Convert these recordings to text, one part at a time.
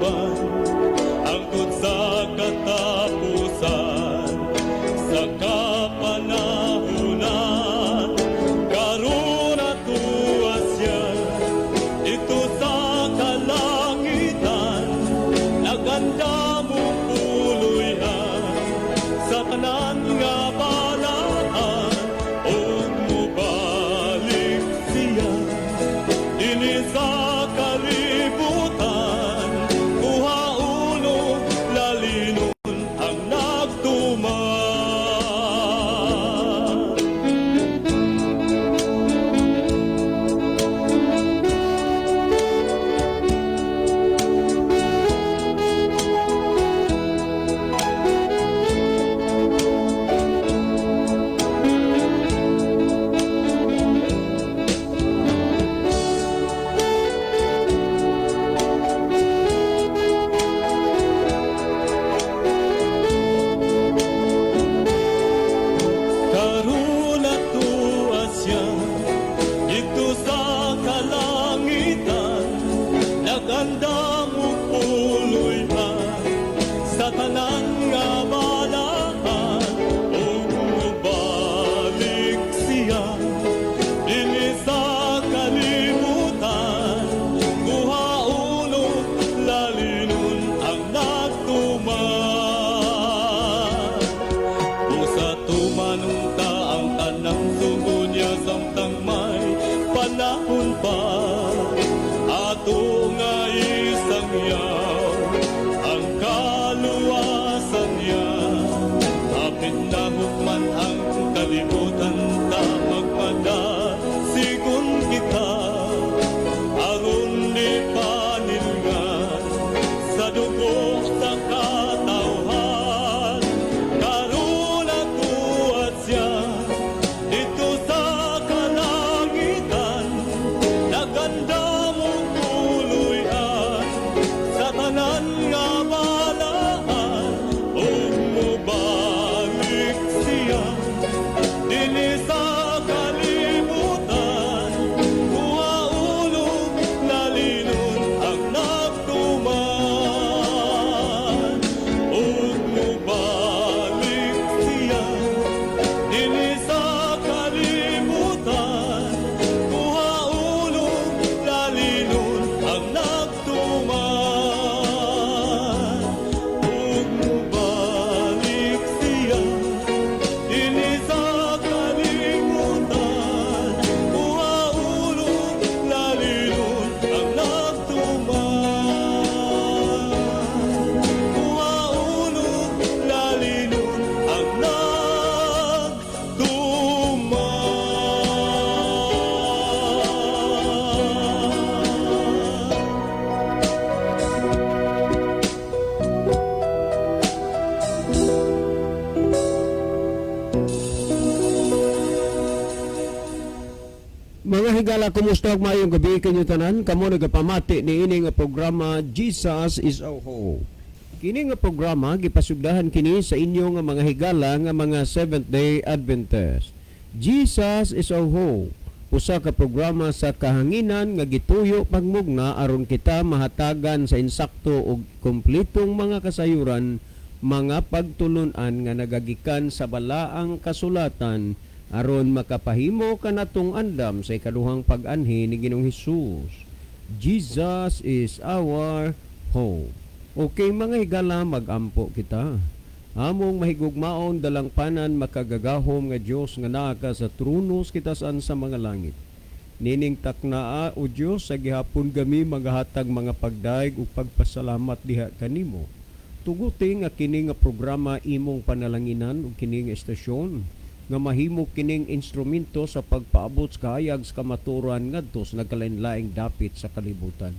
kauban, angkot sa katapusan, sa kapanahunan, karon atuas yan, ito sa kalangitan, naganda mong puloyan, sa tanan nga balaan, o mubalik siya, dili sa kalibutan, kuhauno lalinon ang nagtuman. Karon atuas yan, dito sa kalangitan, naganda mo puloyan, sa tanan nga balaan, o mubalik siya, dili sa kalibutan, kuhauno lalinon ang nagtuman. Usa tumanungta ang tanang sugo niya samtang may panahon pa, ato nga isang yaw ang kaluwasan niya. Hapit na hukman ang kalibutan, ta magmada sigun kita, aron di panilngan sa dugo sa katawhan. Karon atuas yan, dito sa kalangitan, naganda mong puloyan, sa tanan nga balaan, o mubalik siya, dili sa kalibutan, kuhauno lalinon ang nagtuman. O mubalik siya, dili sa kalibutan, kuhauno lalinon ang nagtuman. O mubalik siya, dili sa kalibutan, kuhauno lalinon ang nagtuman. Kuhauno lalinon ang nagtuman. Mga higala, kumusta ug maayong gabi kanyo tanan? Kamo nagapamati ni ini nga programa Jesus is our hope. Kini nga programa gipasugdahan kini sa inyo nga mga higala nga mga Seventh-day Adventist. Jesus is our hope. Usa ka programa sa kahanginan nga gituyo pagmugna aron kita mahatagan sa insakto ug kumpletong mga kasayuran, mga pagtulunan nga nagagikan sa balaang kasulatan aron makapahimo kanatong andam sa ikaduhang pag-anhi ni Ginoong Hesus. Jesus is our hope. Okay mga higala, magampo kita. Among mahigugmaon dalang panan makagagahom nga Dios nga naa ka sa tronos kita saan sa mga langit. Nining taknaa o Dios sa gihapon kami magahatag mga pagdaig ug pagpasalamat diha kanimo. Tuguti nga kini nga programa imong panalanginan ug kini nga estasyon nga mahimo kining instrumento sa pagpaabot sa kahayag sa kamaturan ngadto sa nagkalain-laing dapit sa kalibutan.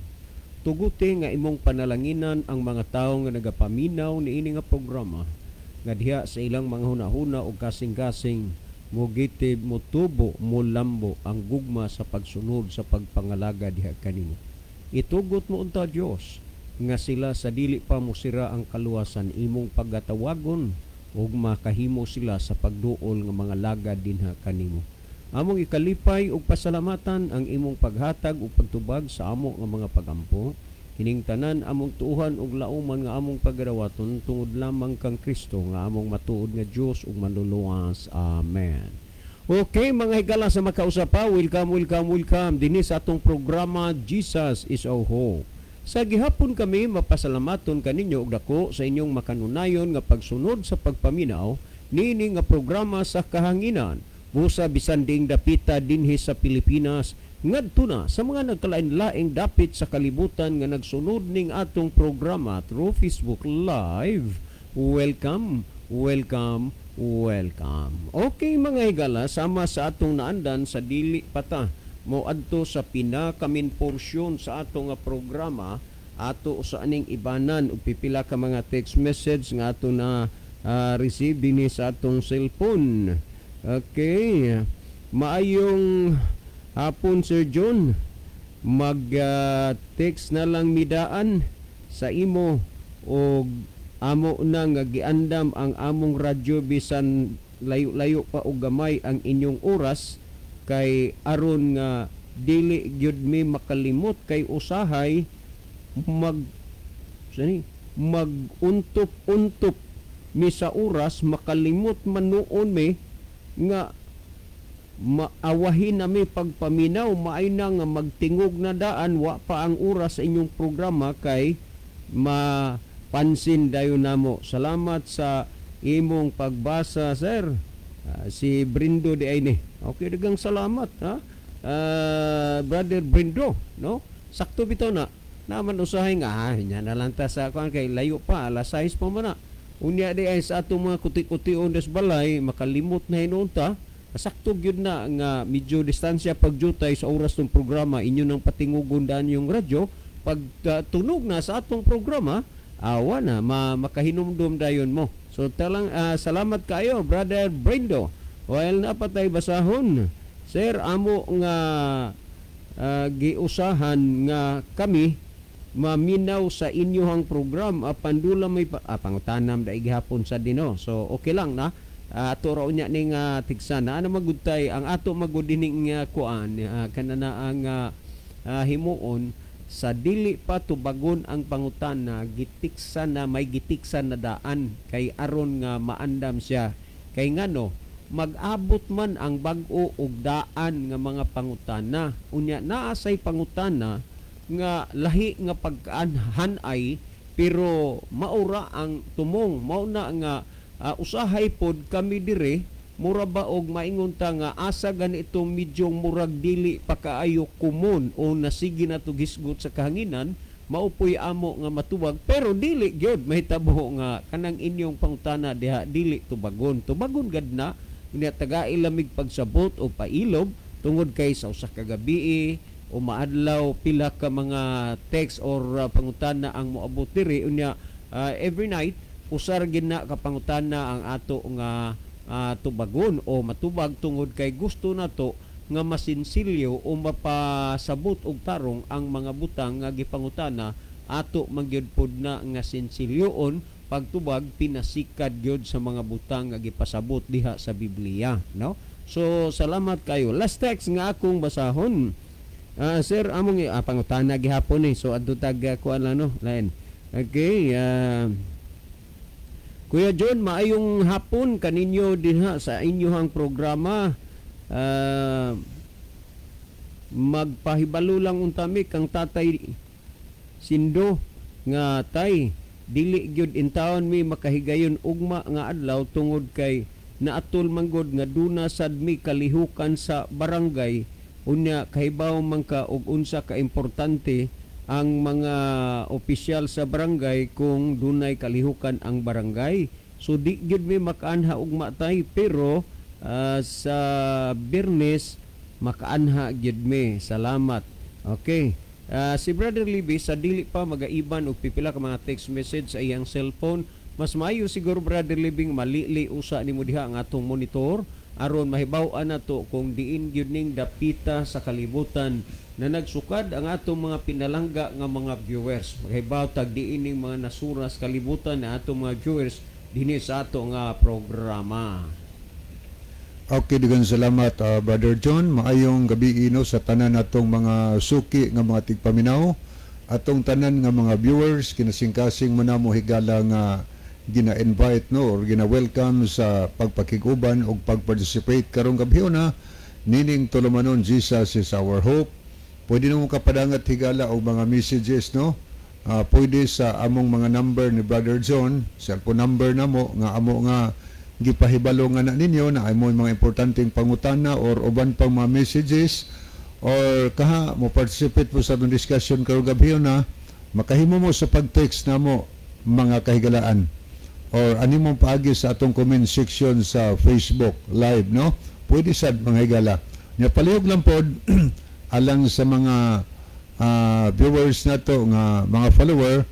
Tuguti nga imong panalanginan ang mga tawo nga nagapaminaw niini nga programa nga diha sa ilang mga hunahuna o kasing-kasing mugitib, mutubo, mulambo ang gugma sa pagsunod sa pagpangalaga diha kanimo. Itugot mo unta Dios nga sila sa dili pa mo sira ang kaluwasan imong pagatawagon ug makahimo sila sa pagduol nga mga lagad dinha kanimo. Among ikalipay ug pasalamatan ang imong paghatag ug pagtubag sa amo nga mga pagampo Hining tanan among tuuhan ug lauman nga among pagadawaton tungod lamang kang Kristo nga among matuod nga Dios ug manluluwas. Amen. Okay, mga higala sa makausap pa, welcome dinhi sa atong programa Jesus is our Hope. Sa gihapon kami mapasalamaton kaninyo og dako sa inyong makanunayon nga pagsunod sa pagpaminaw niini nga programa sa kahanginan busa bisan ding dapita dinhi sa Pilipinas ngadto na sa mga nagkalain-laing dapit sa kalibutan nga nagsunod ning atong programa through Facebook Live. Welcome. Okay mga higala, sama sa atong naandan sa dili pata mo adto sa pinakamin porsyon sa atong nga programa ato sa aning ibanan ug pipila ka mga text message nga ato na receive dinhi sa atong cellphone. Okay. Maayong hapon Sir John. Mag-text na lang midaan sa imo o amo na nga giandam ang among radyo bisan layo-layo pa og gamay ang inyong oras kay aron nga dili gyud mi makalimot kay usahay mag-untop-untop mi sa oras makalimot man noon mi nga maawahin nami pagpaminaw maay na nga magtingog na daan wa pa ang oras sa inyong programa kay mapansin dayon namo. Salamat sa imong pagbasa sir. Si Brindo di ay ni. Okay, dagang salamat ha. Brother Brindo, no? Sakto bitaw na. Naman usahay nga nya na lang ta sa kuan kay layo pa alas 6 pa man na. Unya di ay sa atong mga kuti-kuti des balay makalimot na hinunta. Sakto gyud na nga medyo distansya pagjutay sa oras ng programa inyo nang patingugon daan yung radyo pag tunog na sa atong programa awa na makahinumdum dayon mo. So talang salamat kayo Brother Brindo. While napatay basahon sir amo nga giusahan nga kami maminaw sa inyohang program pandula may pangutanam da igihapon sa dino. So okay lang na ato raw niya ning tigsana ano magudtay ang ato magudining kuan kanana ang himuon sa dili pa tubagon ang pangutana gitiksan na may gitiksan na daan kay aron nga maandam siya kay ngano mag-abot man ang bag-o og daan nga mga pangutana unya naa say pangutana nga lahi nga pagkaanhanay pero maura ang tumong mao na nga usahay pod kami dire mura ba og maingon ta nga asa ganitong medyong murag dili pa kaayo kumon o nasigi na to gisgot sa kahanginan maupoy amo nga matuwag pero dili gyud mahitabo nga kanang inyong pangutana diha dili tubagon gad na unya tagai lamig pagsabot o pailob tungod kay sa usa ka gabi o maadlaw pila ka mga text or pangutana ang moabot diri unya every night usar gina kapangutana ang ato nga tubagon o matubag tungod kay gusto nato nga masinsilyo o mapasabot og tarong ang mga butang nga gipangutana ato magyud pod na nga sinsilyoon pagtubag pinasikad gyud sa mga butang nga gipasabot diha sa Biblia, no? So salamat kayo. Last text nga akong basahon. Sir among pangutana gihapon so adto tag kuan lang no lain. Okay, Kuya John, maayong hapon kaninyo dinha sa inyohang programa. Magpahibalo lang untami kang tatay Sindo nga tay dili gyud intawon mi makahigayon ugma nga adlaw tungod kay naatol manggod nga duna sad mi kalihukan sa barangay unya kahibaw man ka og unsa ka importante ang mga opisyal sa barangay kung dunay kalihukan ang barangay. So di gyud mi makaanha og matay pero sa Biyernes makaanha gyud mi. Salamat. Okay. Si Brother Libby sa dili pa magaiban og pipila ka mga text message sa iyang cellphone. Mas maayo siguro Brother Libby malili usa nimo diha ang atong monitor aron mahibaw-an nato kung diin gyud ning dapita sa kalibutan na nagsukad ang atong mga pinalangga nga mga viewers. Maghibaw tag diin ning mga nasuras kalibutan na atong mga viewers dinhi sa ato nga programa. Okay, daghang salamat Brother John. Maayong gabi ino sa tanan natong mga suki nga mga tigpaminaw. atong tanan nga mga viewers kinasing-kasing mo na mo higala nga gina-invite no or gina-welcome sa pagpakiguban o pag-participate karong gabi na nining tulumanon Jesus is our hope. Pwede nimo kapadangat higala og mga messages no. Pwede sa among mga number ni Brother John, cellphone number na mo nga amo nga gipahibalo nga na ninyo na amo mga importanteng pangutana or uban pang mga messages or kaha mo participate po sa atong discussion karong gabi na makahimo mo sa pag-text na mo mga kahigalaan or ani mo paagi sa atong comment section sa Facebook live no. Pwede sad mga higala. Nya palihog lang pod alang sa mga viewers nato nga mga follower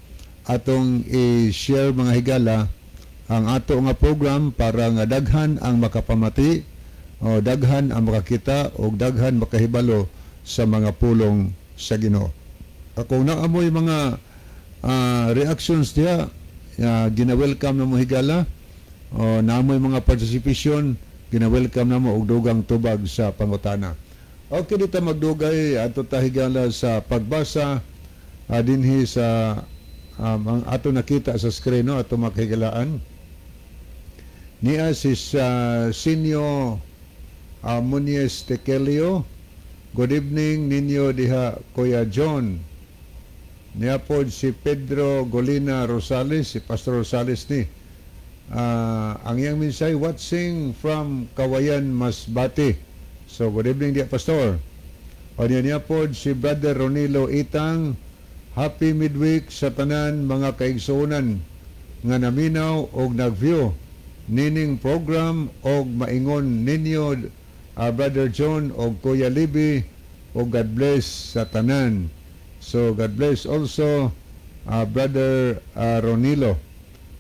atong i-share mga higala ang ato nga program para nga daghan ang makapamati o daghan ang makakita o daghan makahibalo sa mga pulong sa Ginoo. Kung naamoy mga reactions diya gina-welcome na mo higala o naamoy mga participation gina-welcome na mo og dugang tubag sa pangutana. Okay, dito magdugay ato ta higala sa pagbasa dinhi sa ang ato nakita sa screen no ato makahigalaan niya si Sinyo Muniez Tekelio. Good evening ninyo diha Kuya John. Niya po si Pedro Golina Rosales, si Pastor Rosales ni ang iyang minsay watching from Kawayan Masbate. So, good evening dia Pastor. O niya po si Brother Ronilo Itang. Happy midweek sa tanan mga kaigsuonan nga naminaw og nag-view nining program og maingon ninyo Brother John og Kuya Libby og God bless sa tanan. So, God bless also Brother Ronilo.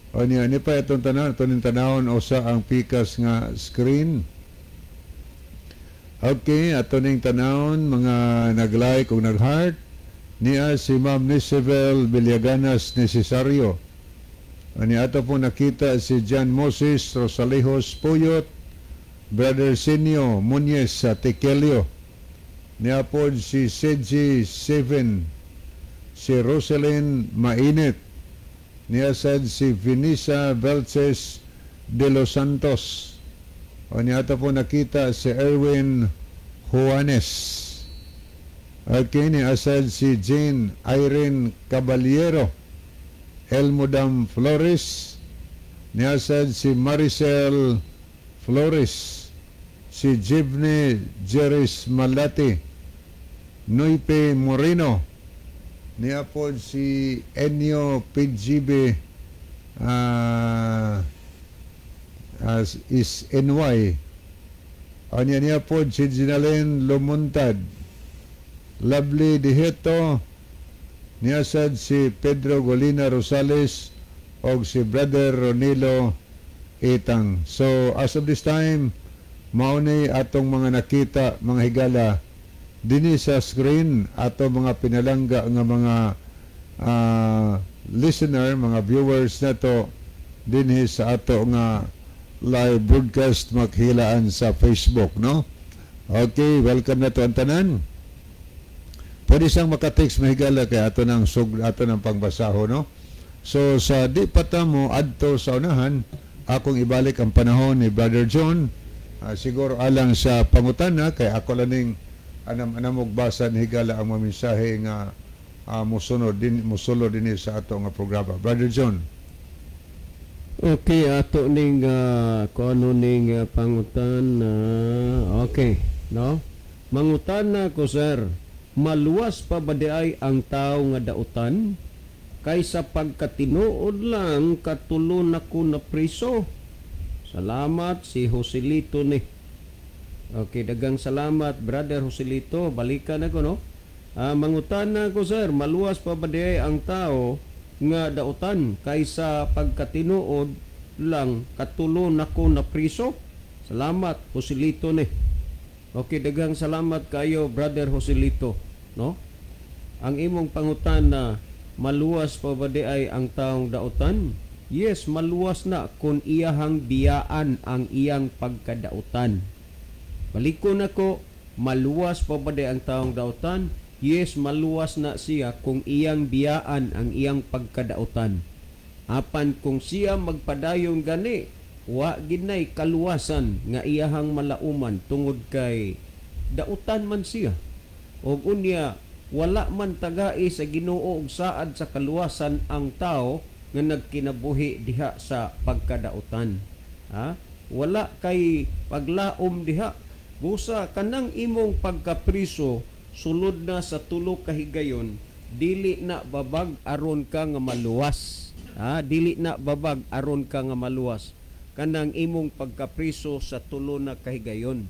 O niya, ni pa itong tanan, itong tanawon o sa ang pikas nga screen. Okay, ato ning tanawon mga nag-like o nag-heart niya si Ma'am Nisabel Villaganas Necesario. Ani ato po nakita si John Moses Rosalejos Puyot, Brother Sinyo Muniez sa Tekelio. Niya po si Seji Seven, si Rosalyn Mainit. Niya sad si Vinisa Velces de los Santos. O niya po nakita si Erwin Juanes. Okay, niya asad si Jane Irene Caballero. Elmodam Flores. Niya asad si Maricel Flores. Si Jibne Jeris Malati. Nuipe Moreno. Niya po si Enyo PGB is NY. Anya niya po si Ginalen Lumuntad. Lovely Diheto. Niya sad si Pedro Golina Rosales o si Brother Ronilo Itang. So as of this time mauni atong mga nakita mga higala dinhi sa screen ato mga pinalangga nga mga listener, mga viewers nato dinhi sa ato nga live broadcast makhilaan sa Facebook, no? Okay, welcome na to ang tanan. Pwede siyang makatext mahigala kay ato ng pangbasaho, no? So sa di pata mo adto sa unahan, akong ibalik ang panahon ni Brother John. Siguro alang sa pangutana kay ako laning anamog basa ni higala ang mga mensahe nga musulo din sa ato nga programa. Brother John. Okay, ato ning kuno ning pangutan okay, no? Mangutana ko sir, maluwas pa ba diay ang tao nga dautan kaysa pagkatinuod lang katulon ako na priso? Salamat si Joselito ni. Okay, dagang salamat Brother Joselito, balikan ako no. Mangutana ko sir, maluwas pa ba diay ang tao nga dautan kaysa pagkatinuod lang katulon ako na priso? Salamat Joselito ni. Okay, dagang salamat kayo Brother Joselito, no? Ang imong pangutan na maluwas pa ba diay ang taong dautan? Yes, maluwas na kung iyahang biyaan ang iyang pagkadautan. Balikon ako, maluwas pa ba diay ang taong dautan? Yes, maluwas na siya kung iyang biyaan ang iyang pagkadautan. Apan kung siya magpadayon gani, wa ginay kaluwasan nga iyahang malauman tungod kay dautan man siya. O unya, wala man tagai sa Ginoo og saad sa kaluwasan ang tao nga nagkinabuhi diha sa pagkadautan. Ha? Wala kay paglaom diha. Busa kanang imong pagkapriso sulod na sa tulo ka higayon, dili na babag aron ka nga maluwas. Dili na babag aron ka nga maluwas kanang imong pagkapriso sa tulo na kahigayon.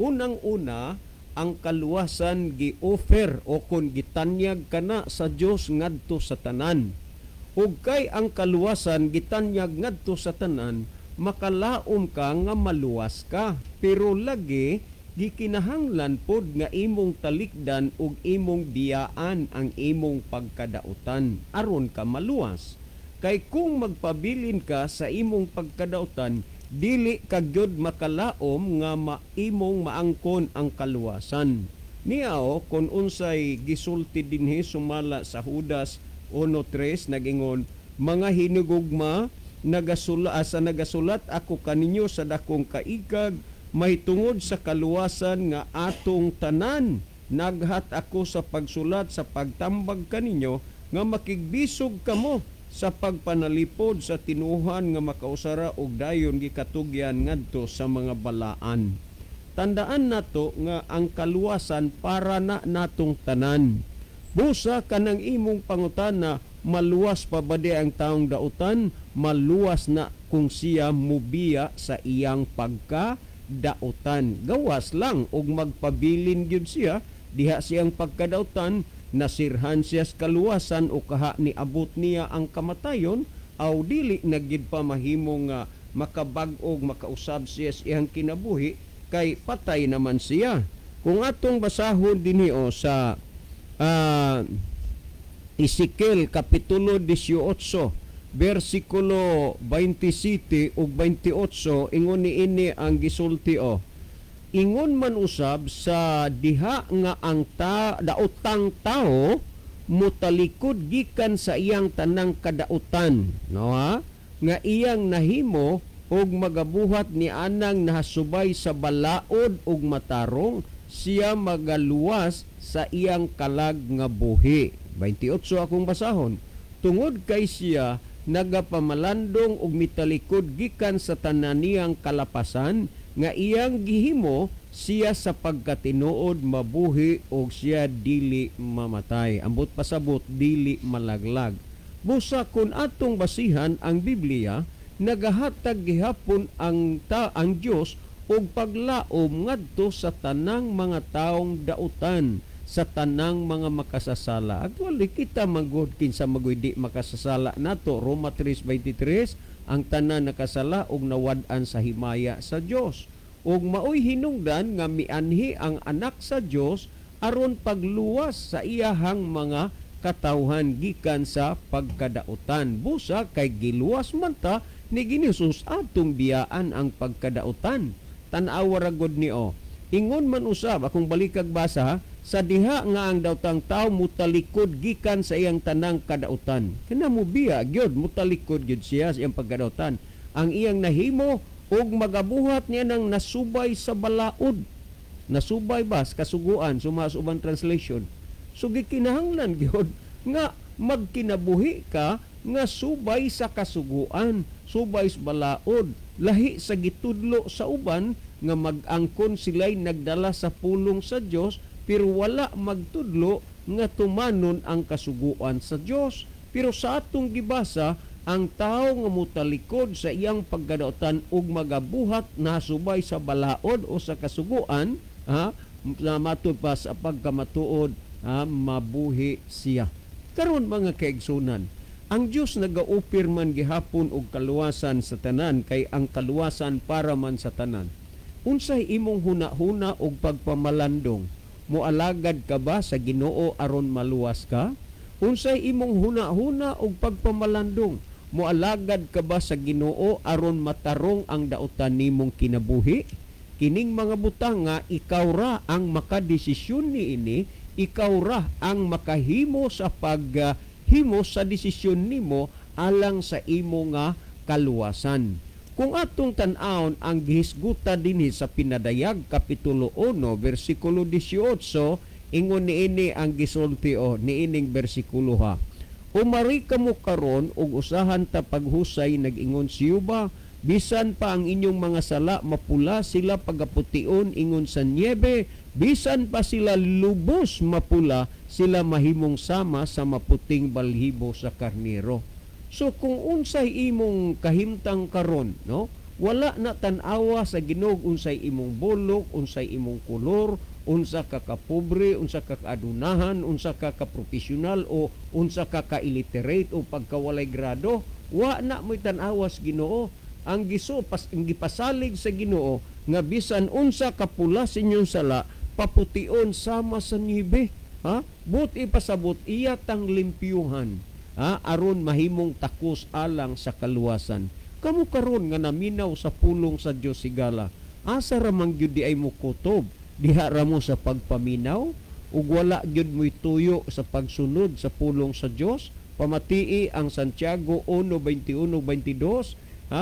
Unang-una, ang kaluwasan gi-offer o kon gitanyag kana sa Dios ngadto sa tanan. Ug kay ang kaluwasan gitanyag ngadto sa tanan, makalaom ka nga maluwas ka. Pero lagi gikinahanglan pod nga imong talikdan ug imong biyaan ang imong pagkadautan aron ka maluwas. Kay kung magpabilin ka sa imong pagkadautan, dili ka gyud makalaom nga imong maangkon ang kaluwasan. Niao kung unsay gisulti dinhi sumala sa Judas 1:3 nagingon, mga hinugugma nagasulat ako kaninyo sa dakong kaigag mahitungod sa kaluwasan nga atong tanan. Naghat ako sa pagsulat sa pagtambag kaninyo nga makigbisog kamo sa pagpanalipod sa tinuhan nga makausara og dayon gikatugyan ngadto sa mga balaan. Tandaan nato nga ang kaluwasan para na natong tanan. Busa kanang imong pangutana, maluwas pa ba di ang taong dautan? Maluwas na kung siya mubiya sa iyang pagkadautan. Gawas lang og magpabilin gyud siya diha siyang pagkadautan, nasirhan siya sa kaluwasan o kaha ni abot niya ang kamatayon, aw dili nagid pa mahimong makabag-og makausab siya sa iyang kinabuhi kay patay naman siya. Kung atong basahon dinhi sa Ezekiel kapitulo 18 bersikulo 27 ug 28, ingon niini ang gisulti ingon man usab sa diha nga ang daotang tao mutalikod gikan sa iyang tanang kadautan, no ha? Nga iyang nahimo og magabuhat ni anang nahasubay sa balaod ug matarong, siya magaluwas sa iyang kalag nga buhi. 28 akong basahon. Tungod kay siya nagapamalandong og mitalikod gikan sa tanan niyang kalapasan, nga iyang gihimo siya sa pagkatinuod mabuhi og siya dili mamatay. Ambot pasabot dili malaglag. Busa kun atong basihan ang Biblia, nagahatag gihapon ang Dios og paglaom ngadto sa tanang mga taong dautan, sa tanang mga makasasala. Actually kita magod kinsa magoy di makasasala nato. Roma 3:23, ang tanan nakasala og nawad-an sa himaya sa Dios. Ug maoy hinungdan nga mianhi ang anak sa Dios aron pagluwas sa iyahang mga katawhan gikan sa pagkadautan. Busa kay giluwas man ta ni Ginisus atong biyaan ang pagkadautan. Tan-aw ra gud ni ingon man usab akong balikag basa sa diha nga ang daotang tao mutalikod gikan sa iyang tanang kadautan. Kana mo biya gyud mutalikod gyud siya sa iyang pagkadautan. Ang iyang nahimo og magabuhat niya ng nasubay sa balaod. Nasubay ba sa kasuguan sumasubang translation. So gikinahanglan gyud nga magkinabuhi ka nga subay sa kasuguan, subay sa balaod, lahi sa gitudlo sa uban nga mag-angkon sila'y nagdala sa pulong sa Dios pero wala magtudlo nga tumanon ang kasuguan sa Dios. Pero sa atong gibasa, ang tao nga mutalikod sa iyang pagkadautan ug magabuhat na subay sa balaod o sa kasuguan, na matud pa sa pagkamatuod, mabuhi siya. Karon mga kaigsunan, ang Dios nagaupir man gihapon og kaluwasan sa tanan, kay ang kaluwasan para man sa tanan. Unsay imong huna-huna og pagpamalandong? Moalagad ka ba sa Ginoo aron maluwas ka? Unsay imong huna-huna og pagpamalandong? Moalagad ka ba sa Ginoo aron matarong ang dautan nimong kinabuhi? Kining mga butang nga ikaw ra ang makadesisyon niini, ikaw ra ang makahimo sa paghimo sa desisyon nimo alang sa imo nga kaluwasan. Kung atong tan-awon ang gihisguta dinhi sa Pinadayag kapitulo 1 bersikulo 18, ingon niini ang gisulti niining bersikulo ha. Umari kamo karon og usahan ta paghusay, nag-ingon si Yuba, bisan pa ang inyong mga sala mapula sila pagapution ingon sa niebe, bisan pa sila lubos mapula sila mahimong sama sa maputing balhibo sa karnero. So kung unsay imong kahimtang karon, no? Wala na tan-awa sa Ginoo unsay imong bulok, unsay imong kolor, unsa ka kapobre, unsa ka kaadunahan, unsa ka kaprofesional o unsa ka ka-illiterate o pagkawalay grado, wa na mo'y tan-awa sa Ginoo. Ang gipasalig sa Ginoo nga bisan unsa kapula sa inyong sala papution sama sa nibe, ha? Buti pasabot iya tang limpyuhan, aron mahimong takos alang sa kaluwasan. Kamu karon nga naminaw sa pulong sa Dios sigala, asa ra man gyud di ay mo kutob, diha ra mo sa pagpaminaw ug wala gyud mo'y tuyo sa pagsunod sa pulong sa Dios. Pamatii ang Santiago 1:21-22,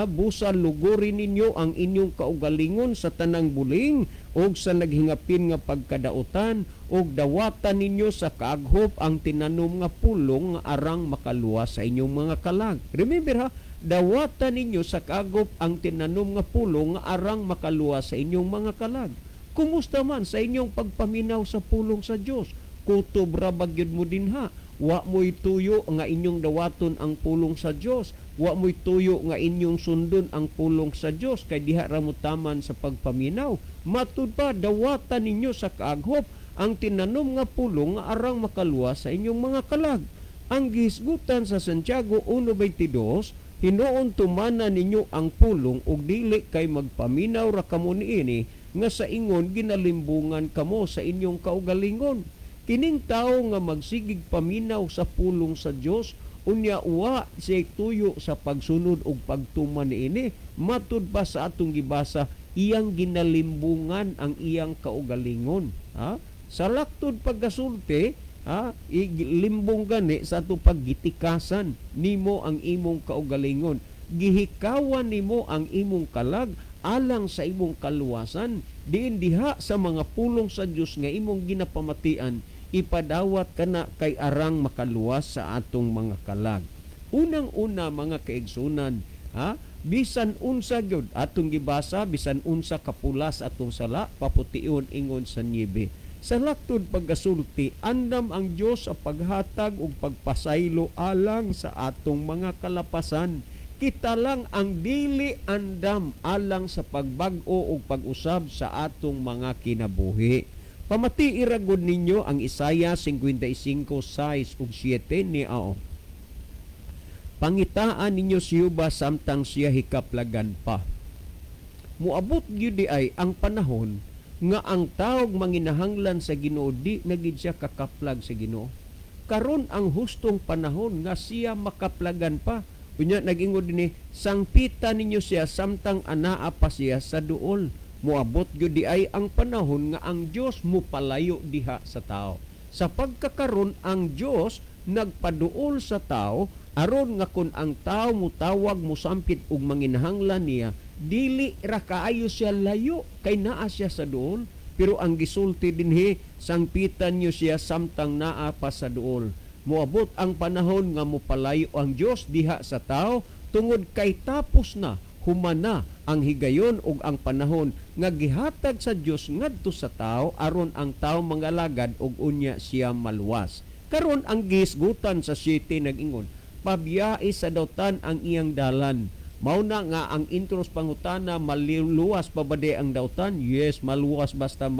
busa lugurin ninyo ang inyong kaugalingon sa tanang buling og sa naghingapin nga pagkadautan og dawatan ninyo sa kaaghop ang tinanom nga pulong nga arang makaluwas sa inyong mga kalag. Remember dawatan ninyo sa kaaghop ang tinanom nga pulong nga arang makaluwas sa inyong mga kalag. Kumusta man sa inyong pagpaminaw sa pulong sa Dios? Kutob ra bagyod mo dinha. Wa mo'y tuyo nga inyong dawaton ang pulong sa Dios. Wa mo'y tuyo nga inyong sundon ang pulong sa Dios kay diha ra mo taman sa pagpaminaw. Matud pa dawatan ninyo sa kaaghop ang tinanom nga pulong nga arang makaluwas sa inyong mga kalag. Ang gihisgutan sa Santiago 1:22, hinuon tumana ninyo ang pulong ug dili kay magpaminaw ra kamo niini nga sa ingon ginalimbungan kamo sa inyong kaugalingon. Kining tawo nga magsigig paminaw sa pulong sa Dios, unya uwa siya tuyo sa pagsunod ug pagtuman niini, matud pa sa atong gibasa, iyang ginalimbungan ang iyang kaugalingon. Sa laktod pagkasulti, limbong gani sa atong paggitikasan nimo ang imong kaugalingon. Gihikawan nimo ang imong kalag alang sa imong kaluwasan. Diin diha sa mga pulong sa Dios nga imong ginapamatian, ipadawat kana kay arang makaluwas sa atong mga kalag. Unang-una mga kaigsunan, bisan unsa gyud atong gibasa, bisan unsa kapulas atong sala papution ingon sa niebe. Sa laktod pagkasulti, andam ang Dios sa paghatag ug pagpasaylo alang sa atong mga kalapasan. Kita lang ang dili andam alang sa pagbag-o ug pag-usab sa atong mga kinabuhi. Pamati iragod ninyo ang Isaiah 55:6 ug 7 ni Ao. Pangitaan ninyo si Yuba samtang siya hikaplagan pa. Muabot gyud di ay ang panahon nga ang taog manginahanglan sa Ginoo di nagid siya kakaplag sa Ginoo. Karon ang hustong panahon nga siya makaplagan pa. Unya nag-ingod dinhi, sangpita ninyo siya samtang anaa pa siya sa duol. Muabot gyud di ay ang panahon nga ang Dios mupalayo diha sa tao. Sa pagkakaron ang Dios nagpaduol sa tao aron nga kun ang tao mutawag mosampit og manginahanglan niya, dili ra kaayo siya layo kay naa siya sa duol. Pero ang gisulti dinhi, sangpitan niyo siya samtang naa pa sa duol. Muabot ang panahon nga mupalayo ang Dios diha sa tao tungod kay tapos na humana ang higayon ug ang panahon nga gihatag sa Dios ngadto sa tao aron ang tao mangalagad ug unya siya maluwas. Karon ang gihisgutan sa city nag-ingon, pabiyai sa dautan ang iyang dalan. Mao na nga ang intros pangutana, maluwas pa ba di ang dautan? Yes, maluwas basta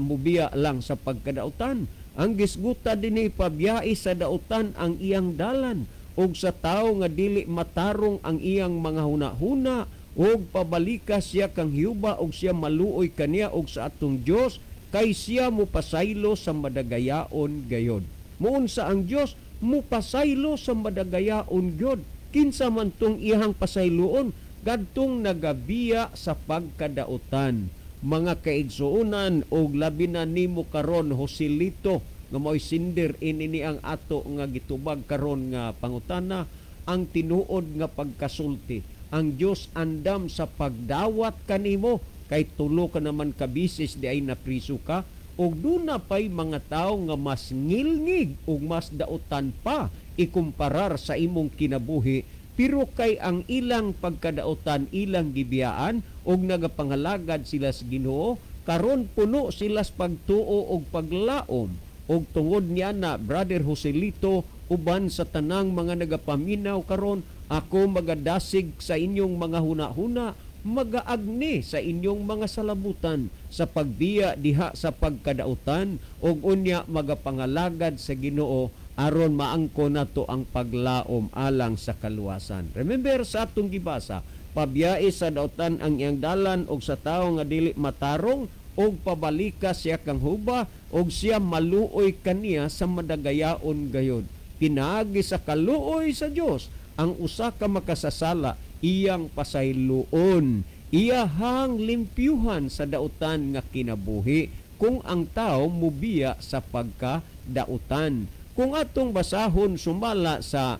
mubiya lang sa pagkadautan. Ang gisguta dinhi, pabiyai sa dautan ang iyang dalan ug sa tawo nga dili matarong ang iyang mga hunahuna ug pabalikas siya kang Hiuba ug siya maluoy kaniya ug sa atong Dios kay siya mupasaylo sa madagayaon gayod. Muunsa ang Dios mupasaylo sa madagayaon gyud. Kinsa man tong iyang pasayloon, gadtong nagabiya sa pagkadautan. mga kaigsuunan og labi na nimo karon Joselito nga mo'y sindir ini ang ato nga gitubag karon nga pangutana, ang tinuod nga pagkasulti. Ang Dios andam sa pagdawat kanimo kay tulo ka naman ka bisis di ay napriso ka, og duna pay mga tawo nga mas ngilngig ug mas dautan pa ikumparar sa imong kinabuhi, pero kay ang ilang pagkadautan ilang gibiyaan og nagapangalagad sila sa Ginoo, karon puno sila sa pagtuo og paglaom. Og tungod niya na Brother Joselito uban sa tanang mga nagapaminaw karon, ako magadasig sa inyong mga huna-huna, magaagni sa inyong mga salabutan sa pagbiya diha sa pagkadautan, og unya magapangalagad sa Ginoo aron maangko nato ang paglaom alang sa kaluwasan. Remember sa atong gibasa, pabiyai sa dautan ang iyang dalan, og sa tawo nga dili matarong og pabalika siya kang huba, og siya maluoy kaniya sa madagayaon gayod. Pinaagi sa kaluoy sa Dios ang usa ka makasasala, iyang pasayloon, iyahang limpyuhan sa dautan nga kinabuhi kung ang tao mubiya sa pagkadautan. Kung atong basahon sumala sa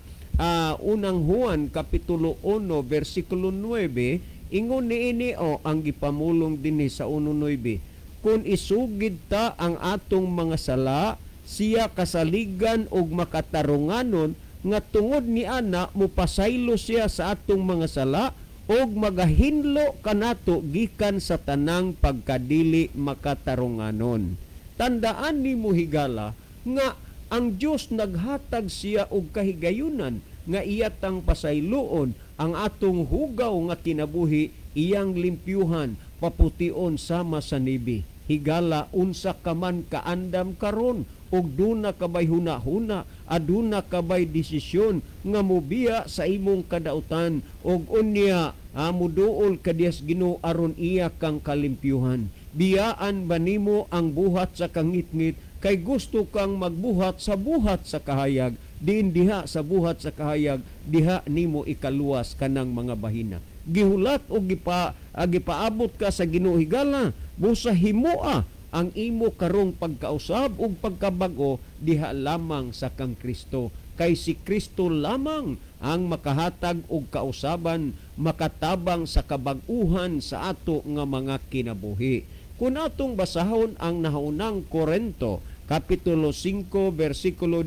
unang Juan kapitulo 1 versikulo 9, ingon niini ang gipamulong dinhi sa 1:9, kung isugid ta ang atong mga sala, siya kasaligan og makatarunganon nga tungod ni ana mupasaylo siya sa atong mga sala og magahinlo kanato gikan sa tanang pagkadili makatarunganon. Tandaan nimo higala nga ang Dios naghatag siya og kahigayunan nga iyatang pasayloon ang atong hugaw nga kinabuhi, iyang limpyuhan, papution sama sa nibi. Higala unsa ka man kaandam karon og duna kabay huna-huna, aduna kabay desisyon nga mobiya sa imong kadautan, og unya muduol ka diyas Ginoo aron iya kang kalimpyuhan. Biyaan ba nimo ang buhat sa kangitngit, kay gusto kang magbuhat sa kahayag, diin diha sa buhat sa kahayag, diha nimo ikaluwas kanang mga bahina. Gihulat o gipaabot ka sa Ginoo higala, busa himoa ang imo karong pagkausab ug pagkabago diha lamang sa kang Kristo. Kay si Kristo lamang ang makahatag og kausaban, makatabang sa kabag-uhan sa ato nga mga kinabuhi. Kung atong basahon ang nahaunang Korinto, kapitulo 5 versikulo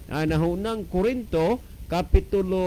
nahaunang Korinto, kapitulo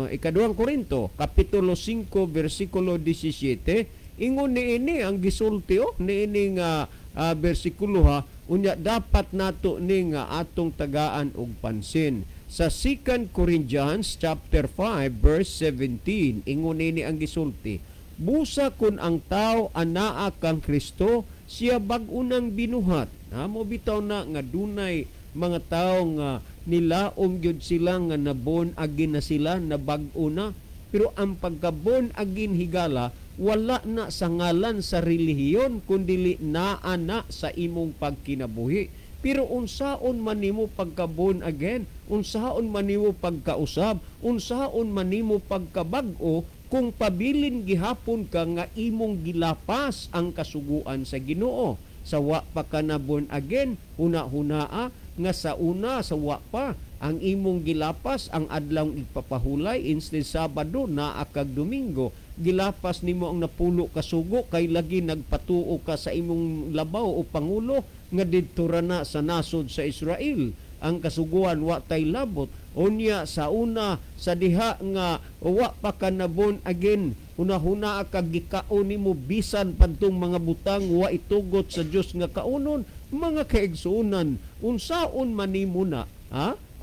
ikaduhang Korinto, kapitulo 5 versikulo 17, ingon niini ang gisulti niini nga bersikulo unya dapat nato ni nga atong tagaan og pansin. Sa 2 Corinthians chapter 5 verse 17, ingon niini ang gisulti, busa kun ang tao anaa kang Kristo, siya bag-unang binuhat. Mo bitaw na nga dunay mga tao nga nilaom gyud sila nga nabon agin na sila, na bag-o na. Pero ang pagkabon agin higala, wala na sa ngalan sa relihiyon, kundi naa na sa imong pagkinabuhi. Pero unsaon man nimo pagkabon again, unsaon man nimo pagkausab, unsaon man nimo pagkabag-o, kung pabilin gihapon ka nga imong gilapas ang kasuguan sa Ginoo. Sa wa pa ka na born again, huna-hunaa nga sa una sa wa pa ang imong gilapas ang adlaw ipapahulay, instead Sabado naa kag Domingo, gilapas nimo ang napulo ka sugo kay lagi nagpatuo ka sa imong labaw o pangulo nga didto ra na sa nasod sa Israel. Ang kasuguan wa tay labot. Unya sa una sa diha nga wa pa ka na born again, hunahuna kag gikaon nimo bisan padtong mga butang wa itugot sa Dios nga kaunon. Mga kaigsuonan, unsaon man nimo na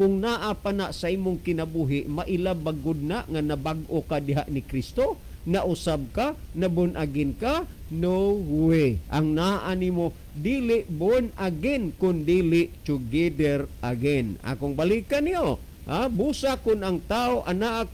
kung naa pa na sa imong kinabuhi, mailabagod na nga nabag-o ka diha ni Kristo, nausab ka, na born again ka? No way. Ang naa nimo dili born again kun dili together again. Akong balikan niyo, busa kun ang tao anaa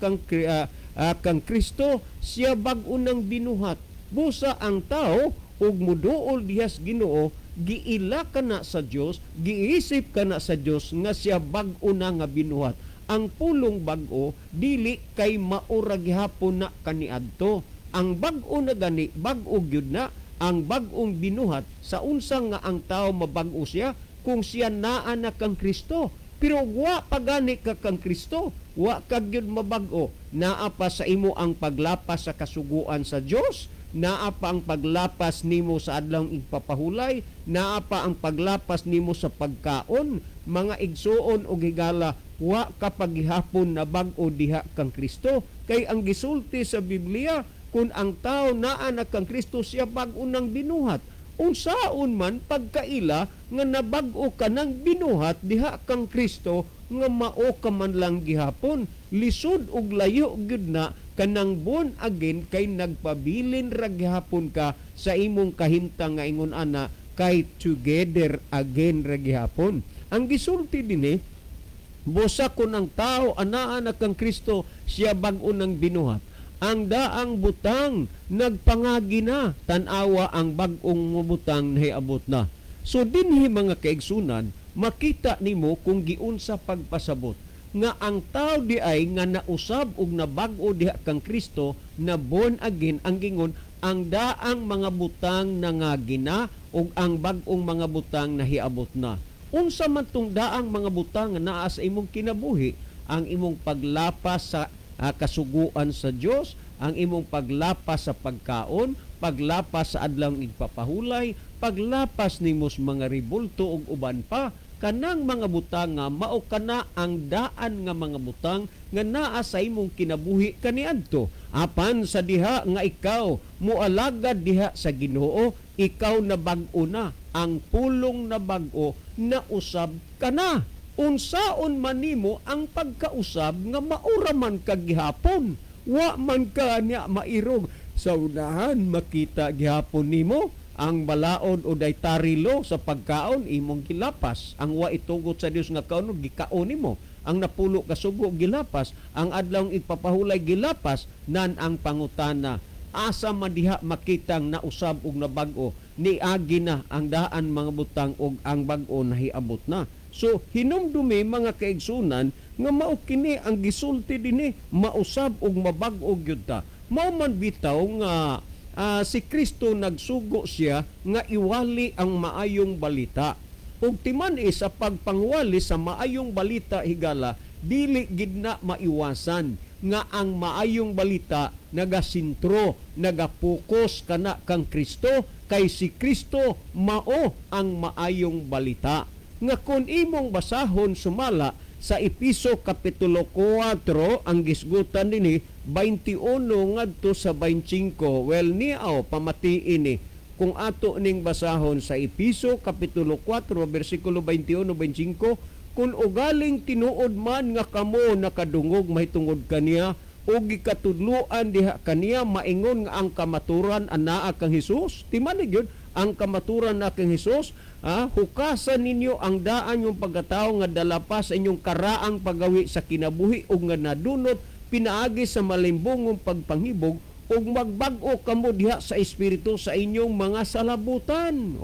kang Kristo, siya bag-o nang binuhat. Busa ang tao ug muduol dihas Ginoo, giila ka na sa Dios, giisip ka na sa Dios nga siya bag-o na nga binuhat. Ang pulong bag-o dili kay maura gihapon na kaniadto. ang bag-o na gani, bag-o gyud na, ang bag-ong binuhat sa unsang nga ang tao mabag-o siya kung siya naa na kang Kristo. Pero wa pagani ka kang Kristo, wa ka gyud mabag-o. Naa pa sa imo ang paglapas sa kasuguan sa Dios, naa pa ang paglapas nimo sa adlawng ipapahulay, naa pa ang paglapas nimo sa pagkaon, mga igsuon o higala, wa ka paghihapon na bag-o diha kang Kristo. Kay ang gisulti sa Biblia, kung ang tao naa na kang Kristo, siya bag-o nang binuhat. Unsaon man pagkaila nga nabag-o ka ng binuhat diha kang Kristo, nga mao ka man lang gihapon, lisod ug layo gyud na kanang born again, kay nagpabilin ra gihapon ka sa imong kahimtang nga ingon ana, kay together again ra gihapon. Ang gisulti dinhi, busa kun ang tao anaa na kang Kristo, siya bag-o nang binuhat. Ang daang butang nagpangagi na, tanawa ang bag-ong butang nahiabot na. So dinhi mga kaigsunan, makita nimo kung giunsa pagpasabot nga ang tao di ay nga nausab og nabag-o diha kang Kristo, na born again, ang gingon ang daang mga butang nangagi na ug ang bag-ong mga butang nahiabot na. Unsa man tong daang mga butang nga naa sa imong kinabuhi? Ang imong paglapas sa kasuguan sa Dios, ang imong paglapas sa pagkaon, paglapas sa adlawng igpapahulay, paglapas nimo sa mga ribulto ug uban pa. Kanang mga butang nga mao kana ang daan nga mga butang nga naa sa imong kinabuhi kaniadto. Apan sa diha nga ikaw moalagad diha sa Ginoo, ikaw na bag-o na, ang pulong na bag-o na usab ka na. Unsaon man nimo ang pagkausab nga maura man ka gihapon, wa man ka niya mairog. Sa unahan makita gihapon nimo ang balaod o daytarilo sa pagkaon imong gilapas. Ang wa itugot sa Dios nga kaon gikaon nimo. Ang napulo ka sugo gilapas, ang adlawng ipapahulay gilapas. Nan ang pangutana, asa man diha makitang nausab og nabag-o, niagi na ang daan mga butang og ang bag-o nahiabot na. So hinumdumi mga kaigsunan nga mao kini ang gisulti dinhi, mausab og mabag-o gyud ta. Mao man bitaw nga si Kristo nagsugo siya nga iwali ang maayong balita. Ug timan sa pagpangwali sa maayong balita higala, dili gid na maiwasan nga ang maayong balita nagasintro, nagapokus kana kang Kristo, kay si Kristo mao ang maayong balita. Nga kung imong basahon sumala sa Episo Kapitulo 4, ang gisgutan dinhi 21 ngadto sa 25. Well, niaw pamatiin ni kung ato ning basahon sa Episo Kapitulo 4 bersikulo 21-25, kung ugaling tinuod man nga kamo nakadungog mahitungod kaniya o gikatudluan diha kaniya, maingon nga ang kamaturan anaa kang Hesus. Timanig yun, ang kamaturan na kang Hesus, hukasan ninyo ang daan yung pagkatao nga dala pa sa inyong karaang pagawi sa kinabuhi o nga nadunot pinaagi sa malimbongong pagpanghibog o magbag-o kamo diha sa espiritu sa inyong mga salabutan.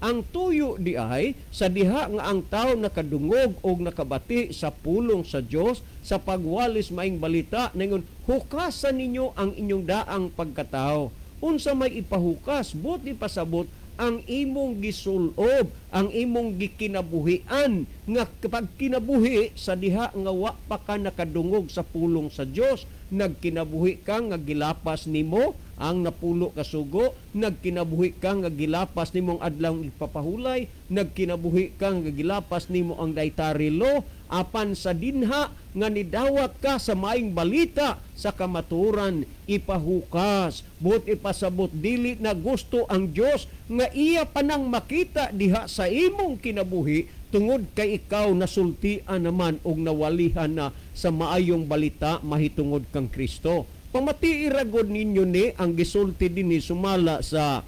Ang tuyo di ay sa diha nga ang tao nakadungog o nakabati sa pulong sa Dios sa pagwalis maing balita, ningon hukasan ninyo ang inyong daang pagkatao. Unsa may ipahukas, buti pasabot ang imong gisulob, ang imong gikinabuhian, nga kapag kinabuhi sa diha nga wa pa ka nakadungog sa pulong sa Dios, nagkinabuhi ka nga gilapas nimo ang napulo ka sugo, nagkinabuhi ka nga gilapas nimo ang adlawng ipapahulay, nagkinabuhi ka nga gilapas nimo ang daytarilo, apan sa dinha nga nidawat ka sa maayong balita sa kamaturan, ipahukas, buot ipasabot, dili na gusto ang Dios nga iya panang makita diha sa imong kinabuhi, tungod kay ikaw nasultian naman og nawalihan na sa maayong balita mahitungod kang Kristo. Pamati iragod ninyo ni ang gisulti dinhi sumala sa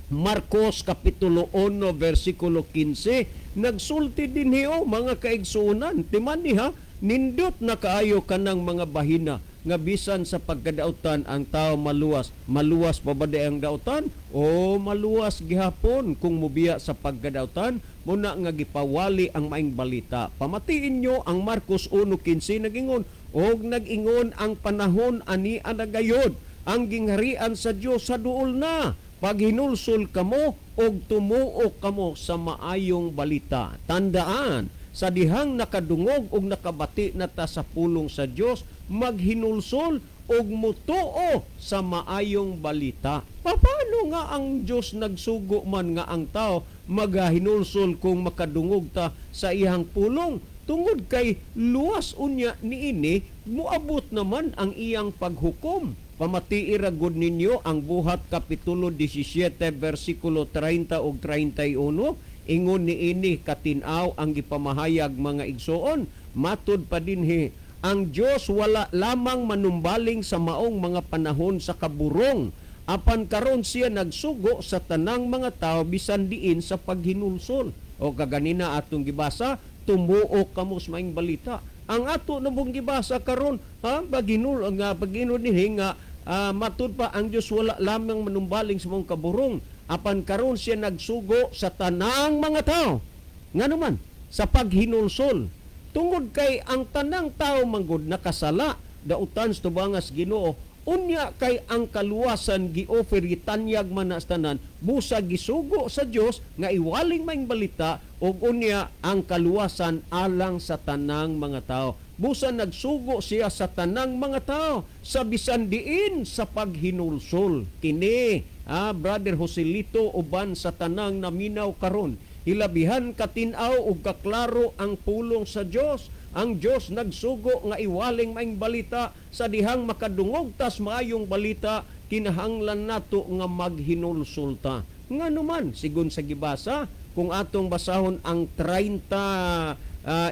Marcos Kapitulo 1 versikulo 15. Nagsulti dinhi mga kaigsunan, timan niha nindot na kaayo kanang mga bahina nga bisan sa pagkadautan ang tao maluwas. Maluwas pa ba ang dautan? Maluwas gihapon kung mubiya sa pagkadautan, muna nga gipawali ang maing balita. Pamatiin nyo ang Marcos 1:15 nagingon, og nagingon ang panahon ani anagayod ang gingharian sa Dios sa duol na. Paghinulsol kamo og tumuo kamo sa maayong balita. Tandaan, sa dihang nakadungog og nakabati na ta sa pulong sa Dios, maghinulsol og mutuo sa maayong balita. Paano nga ang Dios nagsugo man nga ang tao magahinulsol kung makadungog ta sa iyang pulong? Tungod kay luwas unya niini, muabot naman ang iyang paghukom. Pamatiira gud ninyo ang Buhat Kapitulo 17 versikulo 30 ug 31. Ingon niini katinaw ang gipamahayag mga igsoon. Matud pa dinhi, ang Dios wala lamang manumbaling sa maong mga panahon sa kaburong. Apan karon siya nagsugo sa tanang mga tao bisan diin sa paghinulsol. O kaganina atong gibasa, tumuo kamo sa maayong balita. Ang ato namong gibasa karon, paghinul nga paghinul ni nga matud pa ang Dios wala lamang manumbaling sa maong kaburong. Apan karon siya nagsugo sa tanang mga tao. Nganuman sa paghinulsol. Tungod kay ang tanang tao manggod nakasala, dautan sa tubangas Ginoo, unya kay ang kaluwasan gi-offer gitanyag man na sa tanan, busa gisugo sa Dios nga iwaling maing balita ug unya ang kaluwasan alang sa tanang mga tao. Busa nagsugo siya sa tanang mga tao sa bisan diin sa paghinulsol. Kini, Brother Joselito uban sa tanang naminaw karon, hilabihan katinaw ug kaklaro ang pulong sa Dios. Ang Dios nagsugo nga iwaling maing balita sa dihang makadungog tas maayong balita, kinahanglan nato nga maghinulsulta. Nganuman sigon sa gibasa, kung atong basahon ang 30